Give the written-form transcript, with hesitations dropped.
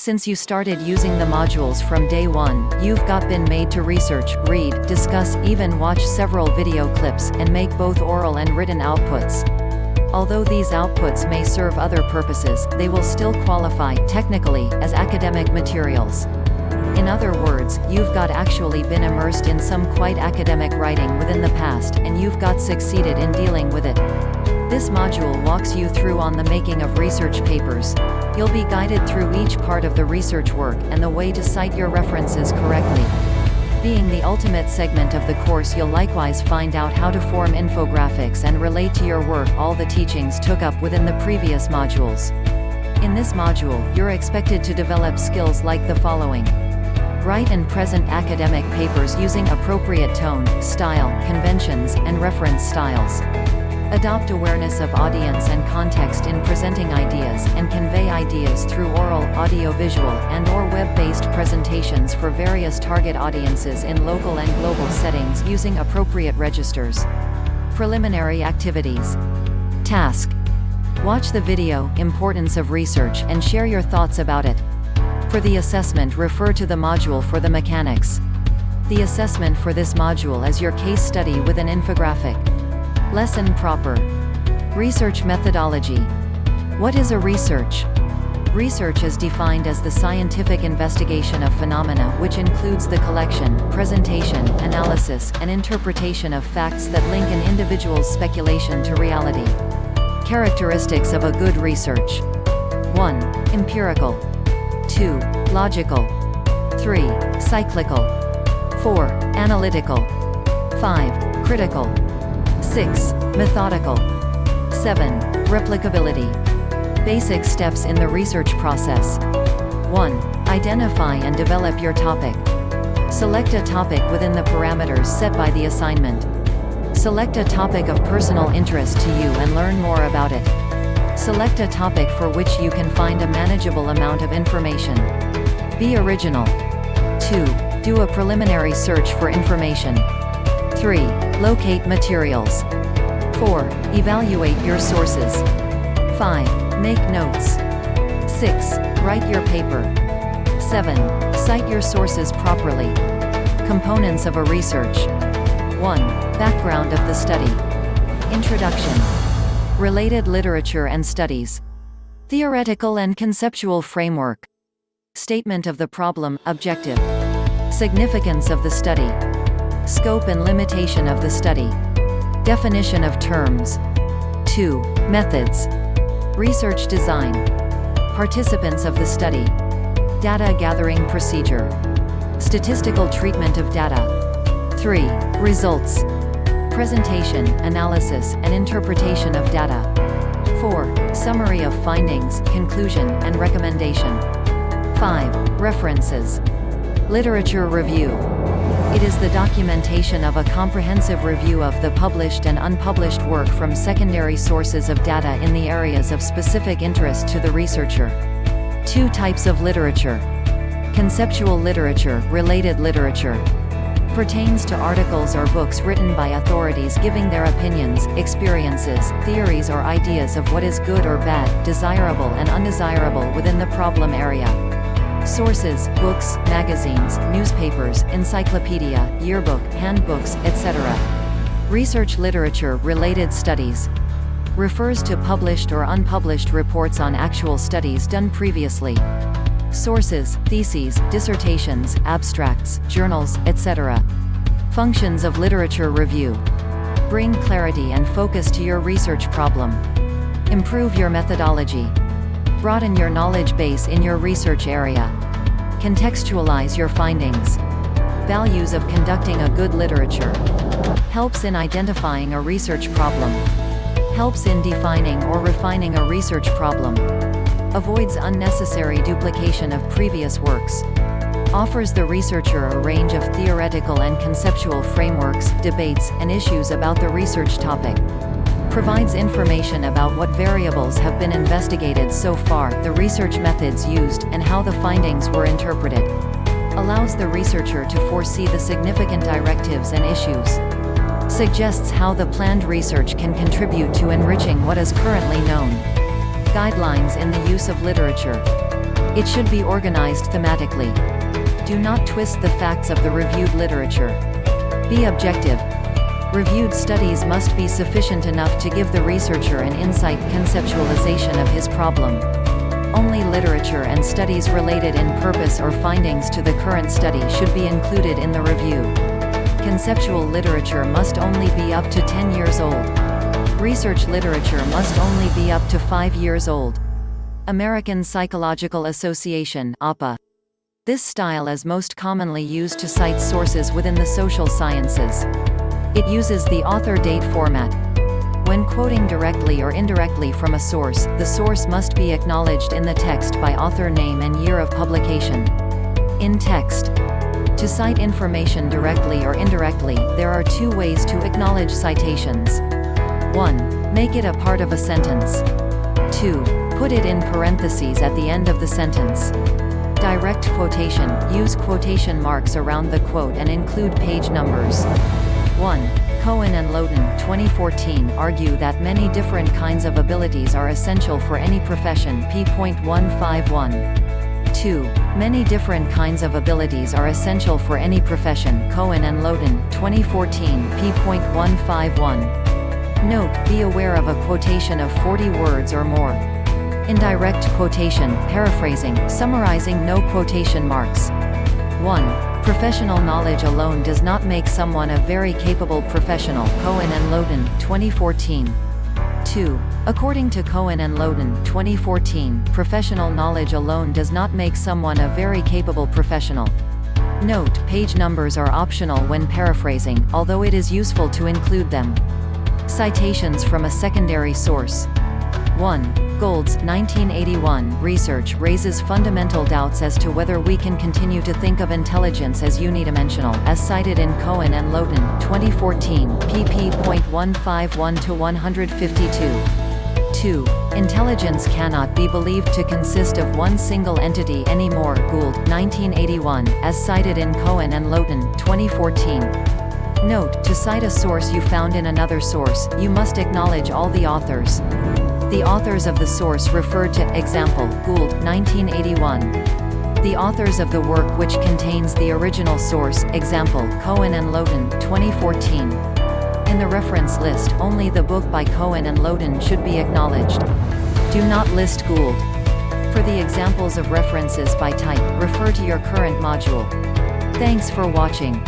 Since you started using the modules from day one, you've been made to research, read, discuss, even watch several video clips, and make both oral and written outputs. Although these outputs may serve other purposes, they will still qualify, technically, as academic materials. In other words, you've actually been immersed in some quite academic writing within the past, and you've succeeded in dealing with it. This module walks you through on the making of research papers. You'll be guided through each part of the research work, and the way to cite your references correctly. Being the ultimate segment of the course, you'll likewise find out how to form infographics and relate to your work all the teachings took up within the previous modules. In this module, you're expected to develop skills like the following. Write and present academic papers using appropriate tone, style, conventions, and reference styles. Adopt awareness of audience and context in presenting ideas, and convey ideas through oral, audiovisual, and/or web-based presentations for various target audiences in local and global settings using appropriate registers. Preliminary activities. Task. Watch the video, Importance of Research, and share your thoughts about it. For the assessment, refer to the module for the mechanics. The assessment for this module is your case study with an infographic. Lesson proper. Research methodology. What is a research? Research is defined as the scientific investigation of phenomena, which includes the collection, presentation, analysis, and interpretation of facts that link an individual's speculation to reality. Characteristics of a good research. 1. Empirical. 2. Logical. 3. Cyclical. 4. Analytical. 5. Critical. 6. Methodical. 7. Replicability. Basic steps in the research process. 1. Identify and develop your topic. Select a topic within the parameters set by the assignment. Select a topic of personal interest to you and learn more about it. Select a topic for which you can find a manageable amount of information. Be original. 2. Do a preliminary search for information. 3. Locate materials. 4. Evaluate your sources. 5. Make notes. 6. Write your paper. 7. Cite your sources properly. Components of a research. 1. Background of the study. Introduction. Related literature and studies. Theoretical and conceptual framework. Statement of the problem, objective. Significance of the study. Scope and limitation of the study. Definition of terms. 2. Methods. Research design. Participants of the study. Data gathering procedure. Statistical treatment of data. 3. Results. Presentation, analysis, and interpretation of data. 4. Summary of findings, conclusion, and recommendation. 5. References. Literature review. It is the documentation of a comprehensive review of the published and unpublished work from secondary sources of data in the areas of specific interest to the researcher. 2 types of literature. Conceptual literature, related literature. Pertains to articles or books written by authorities giving their opinions, experiences, theories or ideas of what is good or bad, desirable and undesirable within the problem area. Sources, books, magazines, newspapers, encyclopedia, yearbook, handbooks, etc. Research literature, related studies. Refers to published or unpublished reports on actual studies done previously. Sources, theses, dissertations, abstracts, journals, etc. Functions of literature review. Bring clarity and focus to your research problem. Improve your methodology. Broaden your knowledge base in your research area. Contextualize your findings. Values of conducting a good literature. Helps in identifying a research problem. Helps in defining or refining a research problem. Avoids unnecessary duplication of previous works. Offers the researcher a range of theoretical and conceptual frameworks, debates, and issues about the research topic. Provides information about what variables have been investigated so far, the research methods used, and how the findings were interpreted. Allows the researcher to foresee the significant directives and issues. Suggests how the planned research can contribute to enriching what is currently known. Guidelines in the use of literature. It should be organized thematically. Do not twist the facts of the reviewed literature. Be objective. Reviewed studies must be sufficient enough to give the researcher an insight conceptualization of his problem. Only literature and studies related in purpose or findings to the current study should be included in the review. Conceptual literature must only be up to 10 years old. Research literature must only be up to 5 years old. American Psychological Association (APA). This style is most commonly used to cite sources within the social sciences. It uses the author date format. When quoting directly or indirectly from a source, the source must be acknowledged in the text by author name and year of publication. In text. To cite information directly or indirectly, there are two ways to acknowledge citations. 1. Make it a part of a sentence. 2. Put it in parentheses at the end of the sentence. Direct quotation. Use quotation marks around the quote and include page numbers. 1. Cohen and Lowden 2014 argue that many different kinds of abilities are essential for any profession. p.151. 2. Many different kinds of abilities are essential for any profession. Cohen and Lowden 2014 p.151. Note: be aware of a quotation of 40 words or more. Indirect quotation, paraphrasing, summarizing, no quotation marks. 1. Professional knowledge alone does not make someone a very capable professional. Cohen and Lowden 2014. 2. According to Cohen and Lowden 2014, professional knowledge alone does not make someone a very capable professional. Note: page numbers are optional when paraphrasing, although it is useful to include them. Citations from a secondary source. 1. Gold's 1981 research raises fundamental doubts as to whether we can continue to think of intelligence as unidimensional, as cited in Cohen and Lowden 2014, pp.151-152. 2. Intelligence cannot be believed to consist of one single entity anymore. Gould 1981, as cited in Cohen and Lowden 2014. Note: to cite a source you found in another source, you must acknowledge all the authors. The authors of the source referred to, example, Gould 1981. The authors of the work which contains the original source, example, Cohen and Lowden 2014. In the reference list, only the book by Cohen and Lowden should be acknowledged. Do not list Gould. For the examples of references by type, refer to your current module. Thanks for watching.